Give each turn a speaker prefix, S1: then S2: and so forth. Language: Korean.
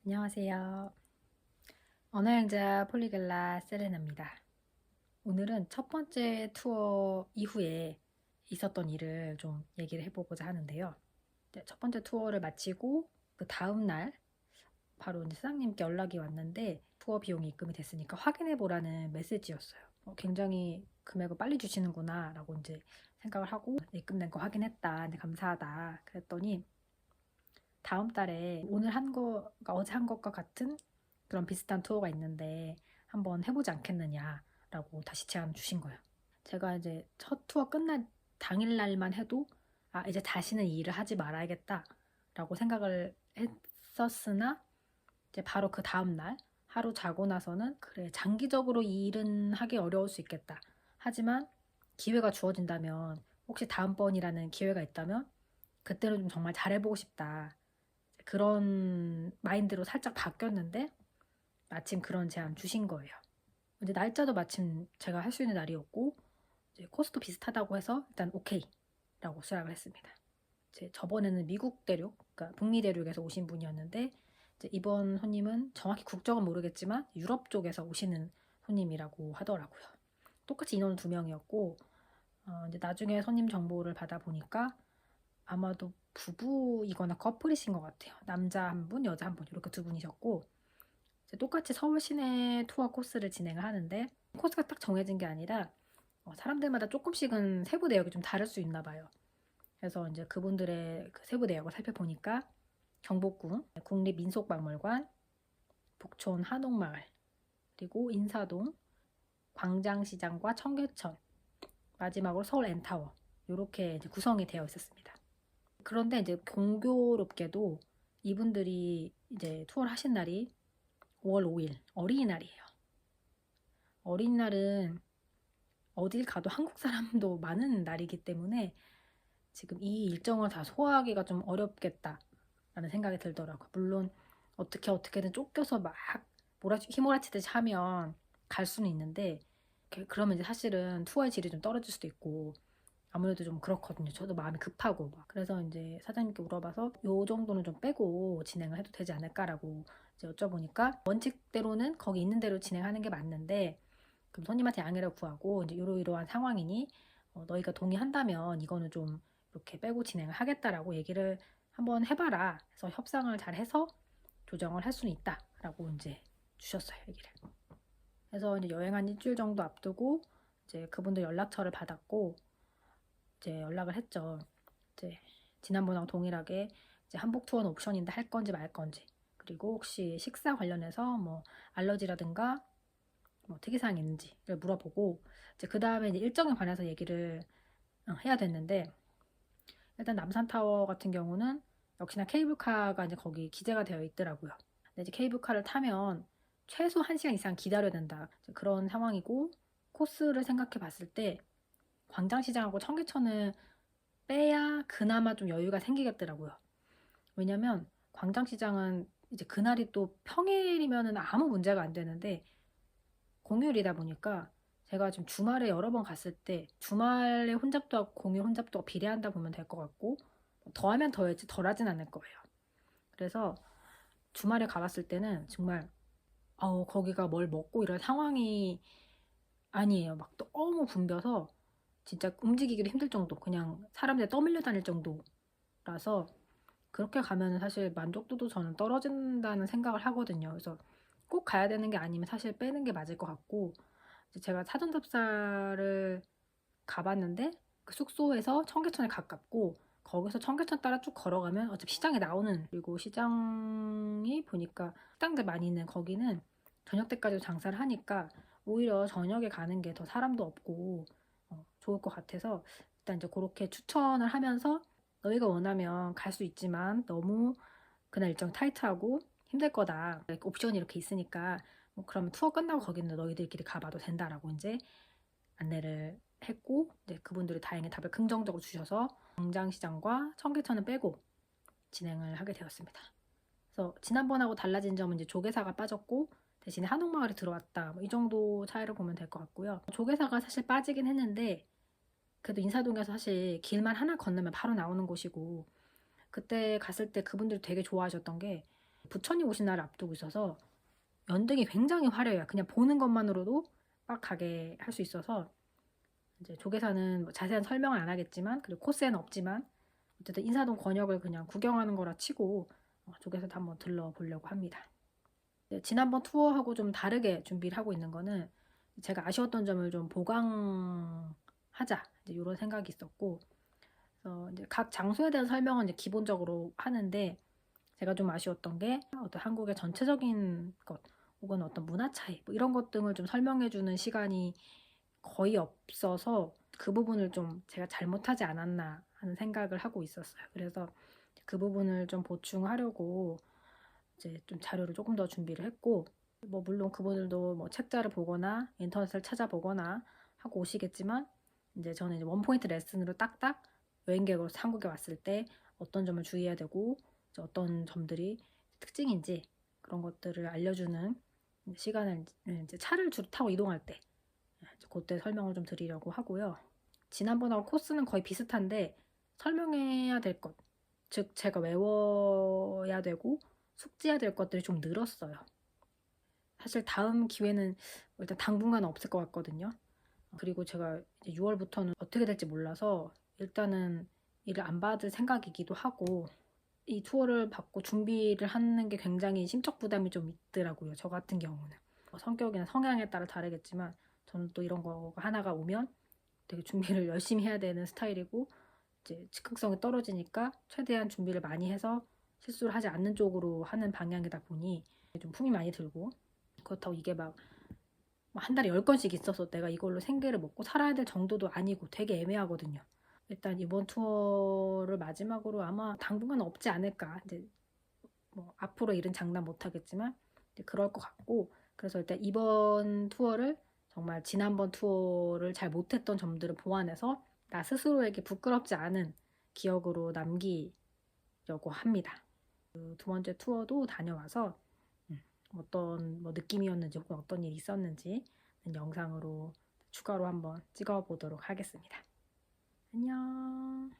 S1: 안녕하세요. 언어양자 폴리글라 세레나입니다. 오늘은 첫 번째 투어 이후에 있었던 일을 좀 얘기를 해보고자 하는데요. 첫 번째 투어를 마치고 그 다음 날 바로 이제 사장님께 연락이 왔는데 투어 비용이 입금이 됐으니까 확인해 보라는 메시지였어요. 굉장히 금액을 빨리 주시는구나 라고 이제 생각을 하고 입금된 거 확인했다. 네, 감사하다. 그랬더니 다음 달에 오늘 한 거가 어제 한 것과 같은 그런 비슷한 투어가 있는데 한번 해보지 않겠느냐라고 다시 제안 주신 거예요. 제가 이제 첫 투어 끝난 당일날만 해도 이제 다시는 이 일을 하지 말아야겠다라고 생각을 했었으나 이제 바로 그 다음날 하루 자고 나서는 그래 장기적으로 이 일은 하기 어려울 수 있겠다. 하지만 기회가 주어진다면 혹시 다음번이라는 기회가 있다면 그때는 좀 정말 잘해보고 싶다. 그런 마인드로 살짝 바뀌었는데 마침 그런 제안 주신 거예요. 이제 날짜도 마침 제가 할 수 있는 날이었고 이제 코스도 비슷하다고 해서 일단 오케이라고 수락을 했습니다. 저번에는 미국 대륙, 그러니까 북미 대륙에서 오신 분이었는데 이번 손님은 정확히 국적은 모르겠지만 유럽 쪽에서 오시는 손님이라고 하더라고요. 똑같이 인원 2명이었고 이제 나중에 손님 정보를 받아보니까 아마도 부부이거나 커플이신 것 같아요. 남자 한 분, 여자 한 분 이렇게 두 분이셨고 똑같이 서울 시내 투어 코스를 진행을 하는데 코스가 딱 정해진 게 아니라 사람들마다 조금씩은 세부 내역이 좀 다를 수 있나 봐요. 그래서 이제 그분들의 그 세부 내역을 살펴보니까 경복궁, 국립민속박물관, 북촌 한옥마을, 그리고 인사동, 광장시장과 청계천, 마지막으로 서울 엔타워 이렇게 구성이 되어 있었습니다. 그런데 이제 공교롭게도 이분들이 이제 투어를 하신 날이 5월 5일 어린이날이에요. 어린이날은 어딜 가도 한국 사람도 많은 날이기 때문에 지금 이 일정을 다 소화하기가 좀 어렵겠다라는 생각이 들더라고요. 물론 어떻게든 쫓겨서 막 휘몰아치듯이 하면 갈 수는 있는데 그러면 이제 사실은 투어의 질이 좀 떨어질 수도 있고 아무래도 좀 그렇거든요. 저도 마음이 급하고 그래서 이제 사장님께 물어봐서 요 정도는 좀 빼고 진행을 해도 되지 않을까라고 이제 여쭤보니까 원칙대로는 거기 있는 대로 진행하는 게 맞는데 그럼 손님한테 양해를 구하고 이제 이러이러한 상황이니 너희가 동의한다면 이거는 좀 이렇게 빼고 진행을 하겠다라고 얘기를 한번 해봐라. 그래서 협상을 잘 해서 조정을 할 수는 있다라고 이제 주셨어요, 얘기를. 그래서 이제 여행 한 일주일 정도 앞두고 이제 그분들 연락처를 받았고 이제 연락을 했죠. 이제 지난번하고 동일하게 이제 한복 투어는 옵션인데 할 건지 말 건지 그리고 혹시 식사 관련해서 뭐 알러지라든가 뭐 특이사항이 있는지를 물어보고 이제 그 다음에 이제 일정에 관해서 얘기를 해야 됐는데 일단 남산타워 같은 경우는 역시나 케이블카가 이제 거기 기재가 되어 있더라고요. 근데 이제 케이블카를 타면 최소 1시간 이상 기다려야 된다. 그런 상황이고 코스를 생각해 봤을 때 광장시장하고 청계천을 빼야 그나마 좀 여유가 생기겠더라고요. 왜냐면 광장시장은 이제 그날이 또 평일이면은 아무 문제가 안 되는데 공휴일이다 보니까 제가 지금 주말에 여러 번 갔을 때 주말에 혼잡도하고 공휴일 혼잡도가 비례한다 보면 될 것 같고 더하면 더했지 덜하진 않을 거예요. 그래서 주말에 가봤을 때는 정말 거기가 뭘 먹고 이런 상황이 아니에요. 막 너무 붐벼서 진짜 움직이기도 힘들 정도 그냥 사람들이 떠밀려 다닐 정도라서 그렇게 가면 사실 만족도도 저는 떨어진다는 생각을 하거든요. 그래서 꼭 가야 되는 게 아니면 사실 빼는 게 맞을 것 같고 제가 사전 답사를 가봤는데 그 숙소에서 청계천에 가깝고 거기서 청계천 따라 쭉 걸어가면 어차피 시장에 나오는 그리고 시장이 보니까 식당들 많이 있는 거기는 저녁 때까지도 장사를 하니까 오히려 저녁에 가는 게 더 사람도 없고 좋을 것 같아서 일단 이제 그렇게 추천을 하면서 너희가 원하면 갈 수 있지만 너무 그날 일정 타이트하고 힘들 거다. 옵션이 이렇게 있으니까 뭐 그러면 투어 끝나고 거기는 너희들끼리 가봐도 된다라고 이제 안내를 했고 이제 그분들이 다행히 답을 긍정적으로 주셔서 광장시장과 청계천은 빼고 진행을 하게 되었습니다. 그래서 지난번하고 달라진 점은 이제 조개사가 빠졌고 대신에 한옥마을이 들어왔다. 뭐이 정도 차이를 보면 될 것 같고요. 조개사가 사실 빠지긴 했는데 그래도 인사동에서 사실 길만 하나 건너면 바로 나오는 곳이고 그때 갔을 때 그분들이 되게 좋아하셨던 게 부처님 오신 날을 앞두고 있어서 연등이 굉장히 화려해요. 그냥 보는 것만으로도 빡 가게 할 수 있어서 이제 조계사는 뭐 자세한 설명은 안 하겠지만, 그리고 코스에는 없지만 어쨌든 인사동 권역을 그냥 구경하는 거라 치고 조계사도 한번 들러보려고 합니다. 지난번 투어하고 좀 다르게 준비를 하고 있는 거는 제가 아쉬웠던 점을 좀 보강하자, 이제 이런 생각이 있었고, 그래서 이제 각 장소에 대한 설명은 이제 기본적으로 하는데, 제가 좀 아쉬웠던 게 어떤 한국의 전체적인 것 혹은 어떤 문화 차이 뭐 이런 것 등을 좀 설명해주는 시간이 거의 없어서 그 부분을 좀 제가 잘못하지 않았나 하는 생각을 하고 있었어요. 그래서 그 부분을 좀 보충하려고 이제 좀 자료를 조금 더 준비를 했고, 뭐 물론 그분들도 뭐 책자를 보거나 인터넷을 찾아보거나 하고 오시겠지만, 이제 저는 이제 원포인트 레슨으로 딱딱 여행객으로 한국에 왔을 때 어떤 점을 주의해야 되고 어떤 점들이 특징인지 그런 것들을 알려주는 시간을 이제 차를 주로 타고 이동할 때 그때 설명을 좀 드리려고 하고요. 지난번하고 코스는 거의 비슷한데 설명해야 될 것, 즉 제가 외워야 되고 숙지해야 될 것들이 좀 늘었어요. 사실 다음 기회는 일단 당분간 없을 것 같거든요. 그리고 제가 이제 6월부터는 어떻게 될지 몰라서 일단은 일을 안 받을 생각이기도 하고, 이 투어를 받고 준비를 하는 게 굉장히 심적 부담이 좀 있더라고요. 저 같은 경우는. 성격이나 성향에 따라 다르겠지만 저는 또 이런 거가 하나가 오면 되게 준비를 열심히 해야 되는 스타일이고, 이제 즉흥성이 떨어지니까 최대한 준비를 많이 해서 실수를 하지 않는 쪽으로 하는 방향이다 보니 좀 품이 많이 들고, 그렇다고 이게 막 한 달에 10건씩 있어서 내가 이걸로 생계를 먹고 살아야 될 정도도 아니고 되게 애매하거든요. 일단 이번 투어를 마지막으로 아마 당분간 없지 않을까. 이제 뭐 앞으로 일은 장담 못 하겠지만 그럴 것 같고, 그래서 일단 이번 투어를 정말 지난번 투어를 잘 못했던 점들을 보완해서 나 스스로에게 부끄럽지 않은 기억으로 남기려고 합니다. 그 두 번째 투어도 다녀와서 어떤 뭐 느낌이었는지 혹은 어떤 일이 있었는지 영상으로 추가로 한번 찍어 보도록 하겠습니다. 안녕.